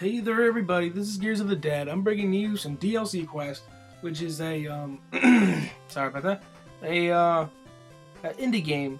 Hey there, everybody. This is Gears of the Dead. I'm bringing you some DLC Quest, which is a sorry about that, an indie game,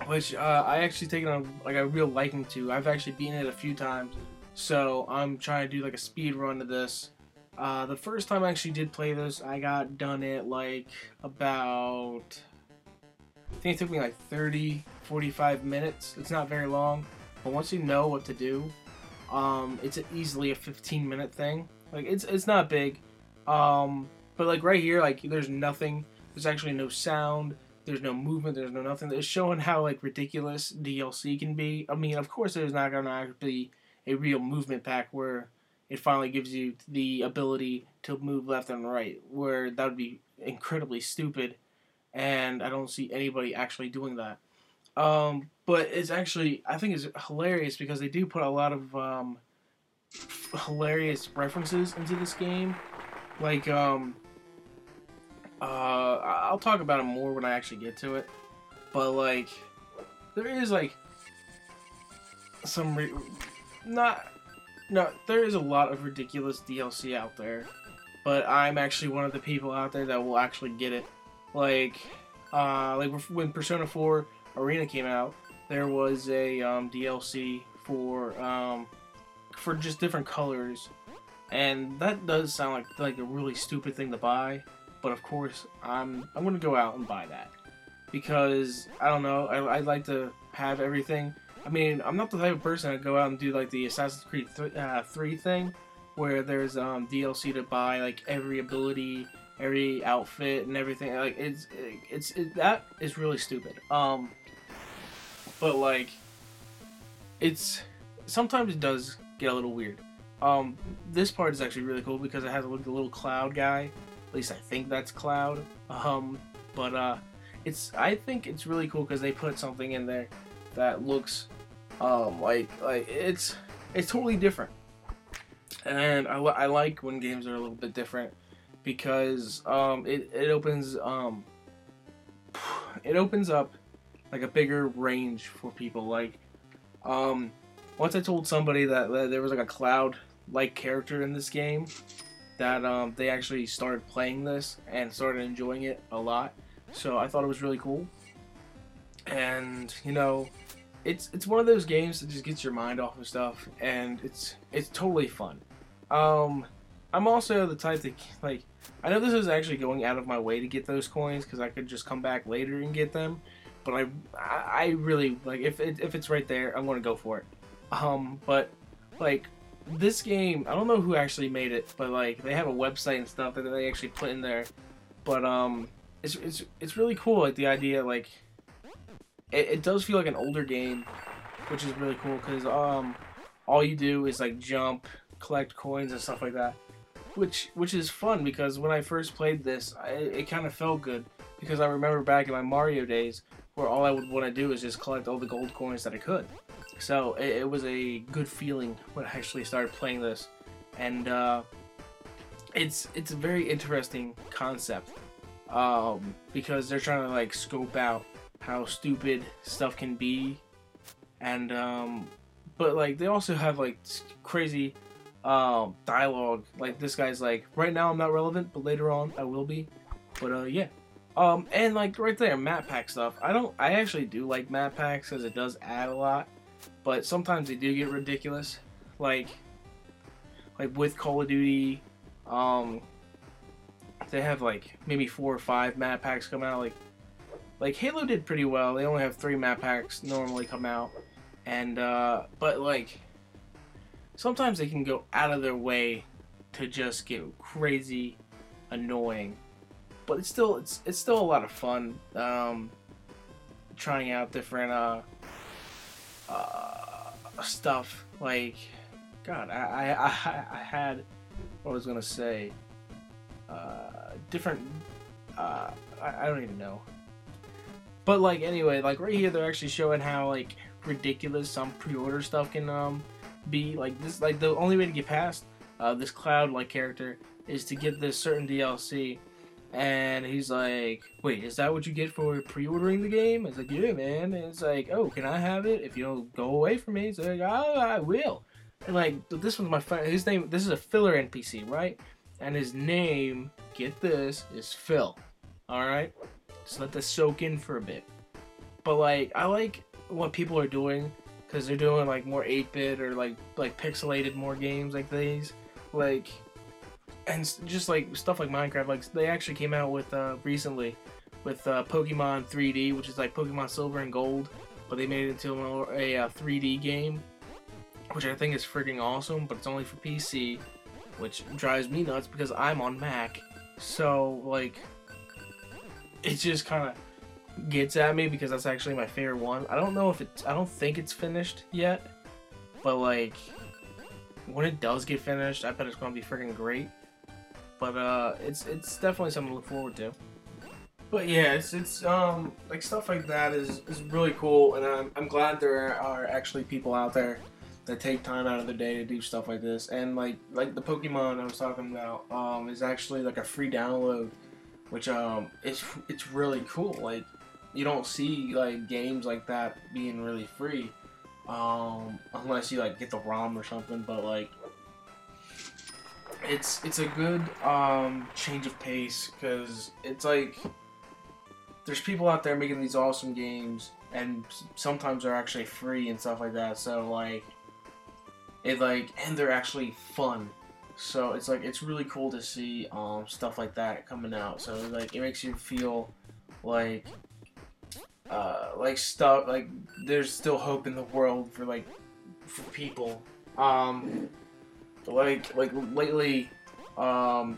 which I actually taken a real liking to. I've actually beaten it a few times, so I'm trying to do like a speed run of this. The first time I actually did play this, I got done it like about, I think it took me like 30, 45 minutes. It's not very long, but once you know what to do, it's easily a 15-minute thing. Like it's not big, but like right here, like there's nothing. There's actually no sound. There's no movement. There's no nothing. It's showing how like ridiculous DLC can be. I mean, of course, there's not gonna be a real movement pack where it finally gives you the ability to move left and right, where that would be incredibly stupid, and I don't see anybody actually doing that. But it's actually, I think it's hilarious because they do put a lot of hilarious references into this game. Like, I'll talk about it more when I actually get to it. But like, there is like some not no, there is a lot of ridiculous DLC out there. But I'm actually one of the people out there that will actually get it. Like when Persona 4 Arena came out, there was a DLC for just different colors, and that does sound like a really stupid thing to buy. But of course, I'm gonna go out and buy that because I don't know. I like to have everything. I mean, I'm not the type of person that go out and do like the Assassin's Creed 3 thing, where there's DLC to buy like every ability, every outfit, and everything. Like that is really stupid. But like, it's sometimes it does get a little weird. This part is actually really cool because it has a little cloud guy. At least I think that's Cloud. But I think it's really cool because they put something in there that looks like it's totally different. And I like when games are a little bit different because it opens up like a bigger range for people. Like, once I told somebody that there was like a Cloud-like character in this game, that they actually started playing this and started enjoying it a lot. So I thought it was really cool. And you know, it's one of those games that just gets your mind off of stuff, and it's totally fun. I'm also the type that, like, I know this is actually going out of my way to get those coins because I could just come back later and get them. But I really like if it's right there, I'm gonna go for it. But like this game, I don't know who actually made it, but like they have a website and stuff that they actually put in there. But it's really cool. Like the idea, like it does feel like an older game, which is really cool because all you do is like jump, collect coins and stuff like that, which is fun because when I first played this, it kind of felt good because I remember back in my Mario days where all I would want to do is just collect all the gold coins that I could. So it was a good feeling when I actually started playing this, and it's a very interesting concept because they're trying to like scope out how stupid stuff can be, and but like they also have like crazy dialogue. Like this guy's like, right now I'm not relevant, but later on I will be. But yeah. And like right there, map pack stuff. I actually do like map packs because it does add a lot, but sometimes they do get ridiculous. Like with Call of Duty, they have like maybe 4 or 5 map packs come out. Like Halo did pretty well. They only have 3 map packs normally come out, and but like sometimes they can go out of their way to just get crazy annoying. But it's still a lot of fun trying out different stuff. Like, God, I had what I was gonna say. Different. I don't even know. But like anyway, like right here, they're actually showing how like ridiculous some pre-order stuff can be. Like this, like the only way to get past this Cloud-like character is to get this certain DLC. And he's like, wait, is that what you get for pre-ordering the game? It's like, yeah, man. And it's like, oh, can I have it if you don't go away from me? It's like, oh, I will. And like this one's my friend. His name. This is a filler NPC, right? And his name, get this, is Phil. All right. Just let this soak in for a bit. But like, I like what people are doing because they're doing like more 8-bit or like pixelated more games like these, like, and just like stuff like Minecraft. Like they actually came out with recently with Pokemon 3D, which is like Pokemon Silver and Gold, but they made it into a 3D game, which I think is freaking awesome. But it's only for PC, which drives me nuts because I'm on Mac. So like, it just kind of gets at me because that's actually my favorite one. I don't think it's finished yet, but like when it does get finished, I bet it's gonna be freaking great. But it's definitely something to look forward to. But yeah, it's like stuff like that is really cool, and I'm glad there are actually people out there that take time out of their day to do stuff like this. And like the Pokemon I was talking about is actually like a free download, which it's really cool. Like you don't see like games like that being really free, unless you like get the ROM or something. But like it's a good change of pace because it's like there's people out there making these awesome games, and sometimes they're actually free and stuff like that. So like and they're actually fun. So it's like it's really cool to see stuff like that coming out. So like it makes you feel like stuff like there's still hope in the world for for people. But like lately,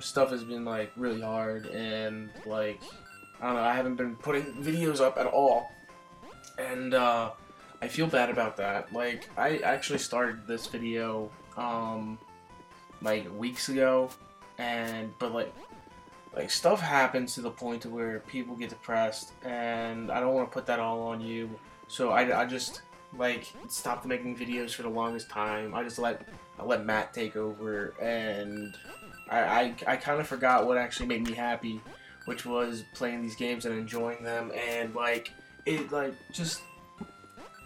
stuff has been like really hard, and like I don't know, I haven't been putting videos up at all, and I feel bad about that. Like I actually started this video like weeks ago, but like stuff happens to the point to where people get depressed, and I don't want to put that all on you. So I just like stopped making videos for the longest time. I let Matt take over, and I kind of forgot what actually made me happy, which was playing these games and enjoying them, and like just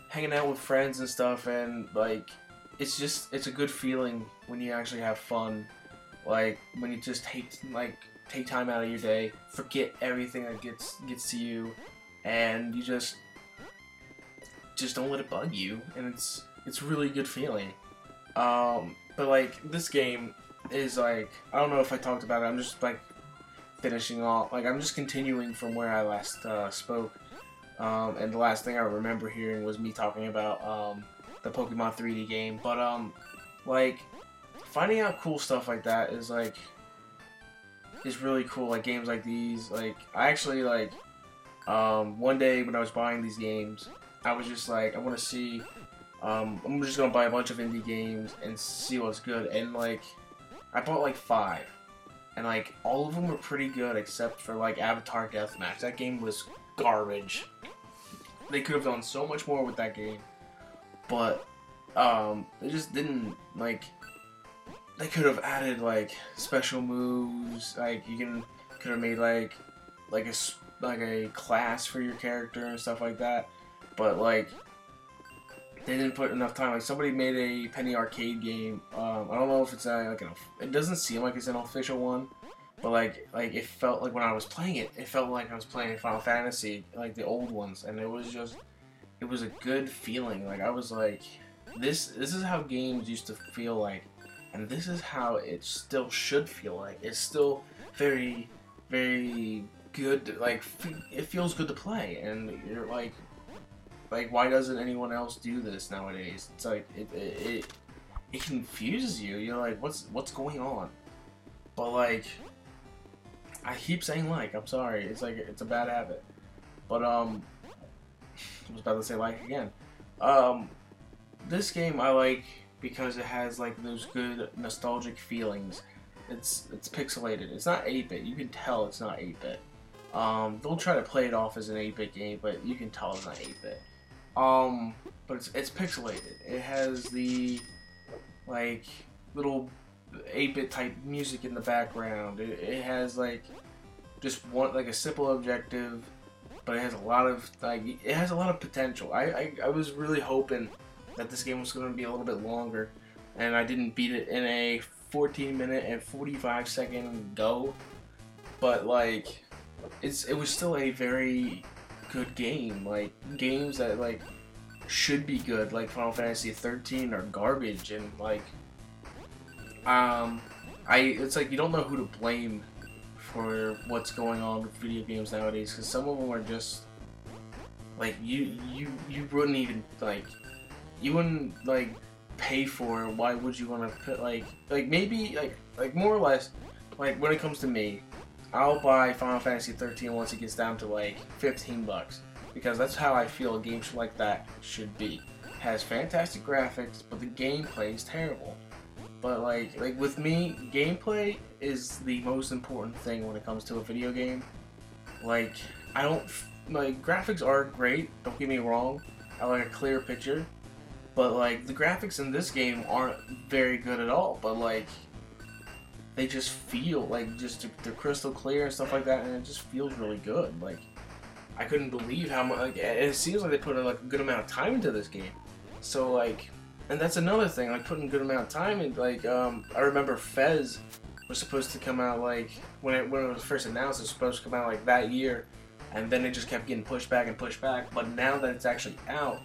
hanging out with friends and stuff, and like it's a good feeling when you actually have fun, like when you just take time out of your day, forget everything that gets to you, and you just don't let it bug you, and it's a really good feeling. But like this game is like, I don't know if I talked about it. I'm just like finishing off. Like I'm just continuing from where I last spoke. And the last thing I remember hearing was me talking about the Pokemon 3D game. But like finding out cool stuff like that is really cool. Like games like these. Like I actually like one day when I was buying these games, I was just like, I want to see. I'm just gonna buy a bunch of indie games and see what's good. And like, I bought like 5, and like all of them were pretty good except for like Avatar Deathmatch. That game was garbage. They could have done so much more with that game, but they just didn't. Like, they could have added like special moves. Like could have made like a class for your character and stuff like that. But like, they didn't put enough time. Like somebody made a Penny Arcade game. I don't know if it's it doesn't seem like it's an official one, but like it felt like when I was playing it, it felt like I was playing Final Fantasy, like the old ones, and it was a good feeling. Like I was like, this is how games used to feel like, and this is how it still should feel like. It's still very, very good. Like it feels good to play, and you're like, why doesn't anyone else do this nowadays? It's like it confuses you. You're like, what's going on? But like, I keep saying like, I'm sorry. It's like it's a bad habit. But I was about to say like again. This game I like because it has like those good nostalgic feelings. It's pixelated. It's not 8-bit. You can tell it's not 8-bit. They'll try to play it off as an 8-bit game, but you can tell it's not 8-bit. But it's pixelated. It has the like little 8-bit type music in the background. It has like just one like a simple objective, but it has a lot of potential. I was really hoping that this game was going to be a little bit longer, and I didn't beat it in a 14-minute and 45-second go, but like it was still a very good game. Like games that like should be good, like Final Fantasy 13, are garbage, and like it's like you don't know who to blame for what's going on with video games nowadays, because some of them are just like you wouldn't even like pay for it. Why would you want to put like maybe like more or less, like when it comes to me, I'll buy Final Fantasy 13 once it gets down to like $15, because that's how I feel a game like that should be. It has fantastic graphics, but the gameplay is terrible. But like with me, gameplay is the most important thing when it comes to a video game. Like I don't like graphics are great. Don't get me wrong. I like a clear picture, but like the graphics in this game aren't very good at all. But like they just feel like they're crystal clear and stuff like that, and it just feels really good. Like I couldn't believe how much. Like, it seems like they put like a good amount of time into this game. So like. And that's another thing, like putting a good amount of time in. Like, I remember Fez was supposed to come out like when it was first announced, it was supposed to come out like that year, and then it just kept getting pushed back and pushed back. But now that it's actually out,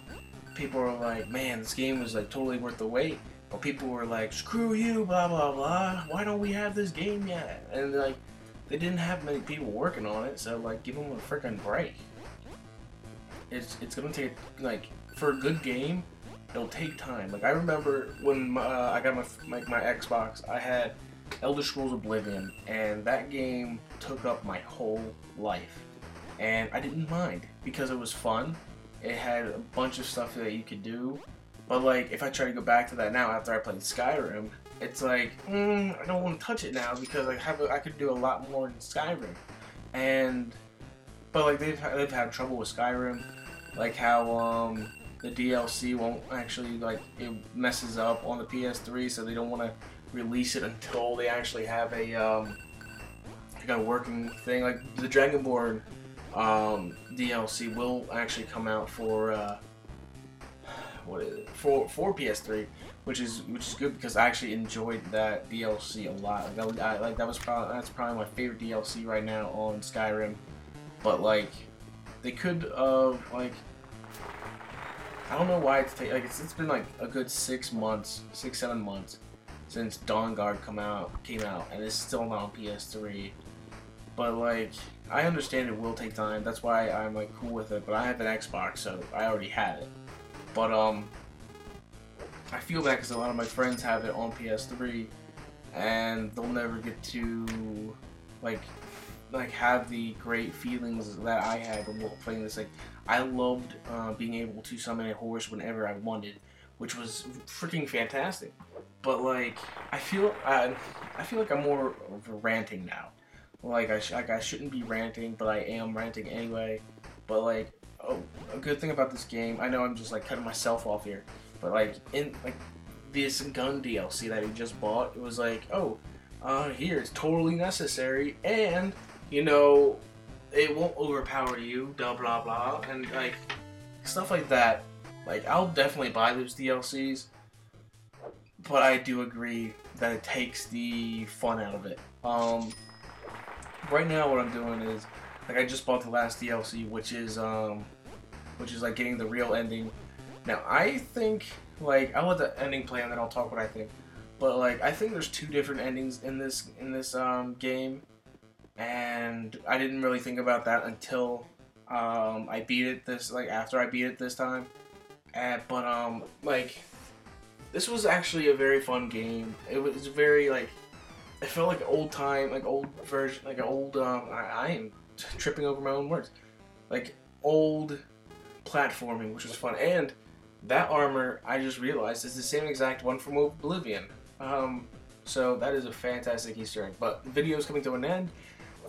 people are like, man, this game was like totally worth the wait. But people were like, screw you, blah blah blah. Why don't we have this game yet? And like, they didn't have many people working on it, so like, give them a freaking break. It's gonna take like for a good game. It'll take time. Like I remember when I got my Xbox, I had Elder Scrolls Oblivion, and that game took up my whole life, and I didn't mind because it was fun. It had a bunch of stuff that you could do, but like if I try to go back to that now after I played Skyrim, it's like I don't want to touch it now because I could do a lot more in Skyrim, but like they've had trouble with Skyrim, like how the DLC won't actually, like, it messes up on the PS3, so they don't want to release it until they actually have a working thing. Like the Dragonborn DLC will actually come out for for PS3, which is good because I actually enjoyed that DLC a lot. That's probably my favorite DLC right now on Skyrim. But like they could like. I don't know why it's been like a good 6 months, 7 months since Dawnguard came out, and it's still not on PS3. But like, I understand it will take time. That's why I'm like cool with it. But I have an Xbox, so I already had it. But I feel bad because a lot of my friends have it on PS3, and they'll never get to like have the great feelings that I had when playing this. Like I loved being able to summon a horse whenever I wanted, which was freaking fantastic. But like I feel like I'm more of a ranting now. Like I shouldn't be ranting, but I am ranting anyway. But like a good thing about this game, I know I'm just like cutting myself off here, but like in like this gun DLC that we just bought, it was like here it's totally necessary, and you know, it won't overpower you, blah blah blah, and like stuff like that. Like I'll definitely buy those DLCs, but I do agree that it takes the fun out of it. Right now what I'm doing is like I just bought the last DLC, which is like getting the real ending. Now I think like I'll let the ending play and then I'll talk what I think. But like I think there's two different endings in this game. And I didn't really think about that until I beat it after I beat it this time. But like this was actually a very fun game. It was very like it felt like old version, like an old I am tripping over my own words. Like old platforming, which was fun. And that armor, I just realized, is the same exact one from Oblivion. So that is a fantastic Easter egg. But the video is coming to an end.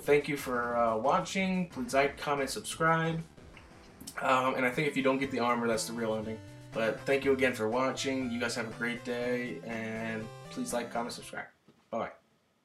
Thank you for watching. Please like, comment, subscribe. And I think if you don't get the armor, that's the real ending. But thank you again for watching. You guys have a great day. And please like, comment, subscribe. Bye-bye.